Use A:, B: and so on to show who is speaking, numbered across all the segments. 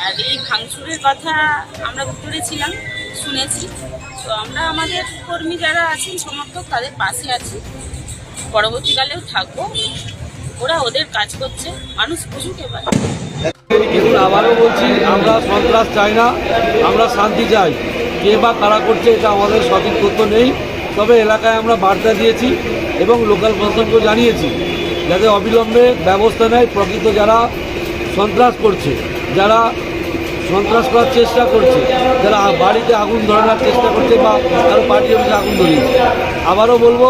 A: আর এই ভাঙচুরের কথা আমরা উত্তরে ছিলাম, শুনেছি। তো আমরা আমাদের কর্মী যারা আছেন সমর্থক তাদের পাশে আছি, পরবর্তীকালেও থাকবো। ওরা ওদের কাজ করছে, মানুষ বুঝুক এবার।
B: দেখুন, আবারও বলছি, আমরা সন্ত্রাস চাই না, আমরা শান্তি চাই। কে বা কারা করছে এটা আমাদের সঠিক তথ্য নেই, তবে এলাকায় আমরা বার্তা দিয়েছি এবং লোকাল প্রশাসনকে জানিয়েছি যাতে অবিলম্বে ব্যবস্থা নেয়। প্রকৃত যারা সন্ত্রাস করছে, যারা সন্ত্রাস করার চেষ্টা করছে, যারা বাড়িতে আগুন ধরানোর চেষ্টা করছে বা কারো পার্টি অফিসে আগুন ধরিয়েছে, আবারও বলবো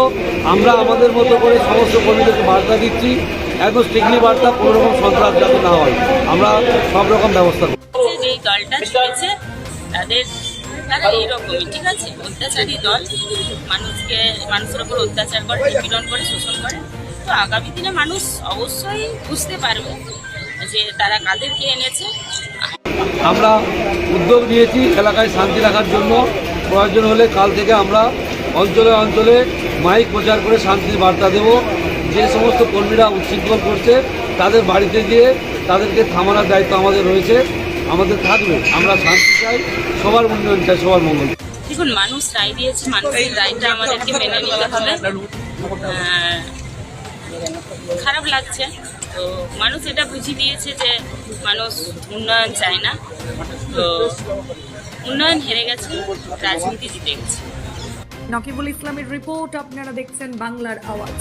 B: আমরা আমাদের মতো করে সমস্ত কর্মীদেরকে বার্তা দিচ্ছি, একদম স্ট্রিক্টলি বার্তা, কোনো রকম সন্ত্রাস যাতে না হয়, আমরা সব রকম ব্যবস্থা করব।
A: যেই দলটা চলেছে তারা এইরকমই, ঠিক আছে, অত্যাচারী দল, মানুষের ওপর অত্যাচার করে, নিপীড়ন করে, শোষণ করে। তো আগামী দিনে মানুষ অবশ্যই বুঝতে পারবে যে তারা কাদেরকে এনেছে।
B: আমরা উদ্যোগ নিয়েছি এলাকায় শান্তি রাখার জন্য। প্রয়োজন হলে কাল থেকে আমরা অঞ্চলে অঞ্চলে মাইক প্রচার করে শান্তির বার্তা দেব। যে সমস্ত কর্মীরা উচ্ছৃঙ্খল করছে তাদের বাড়িতে গিয়ে তাদেরকে থামানোর দায়িত্ব আমাদের রয়েছে, আমাদের থাকবে। আমরা শান্তি চাই, সবার উন্নয়ন চাই, সবার মঙ্গল।
A: দেখুন, মানুষ রায় দিয়েছে, মানুষের রায়টা আমাদেরকে মেনে নিতে হবে। খারাপ লাগছে, তো মানুষ এটা বুঝিয়ে দিয়েছে যে মানুষ উন্নয়ন চায় না। তো উন্নয়ন হেরে গেছে, রাজনীতি জিতে গেছে।
C: নকিবুল ইসলামের রিপোর্ট, আপনারা দেখছেন বাংলার আওয়াজ।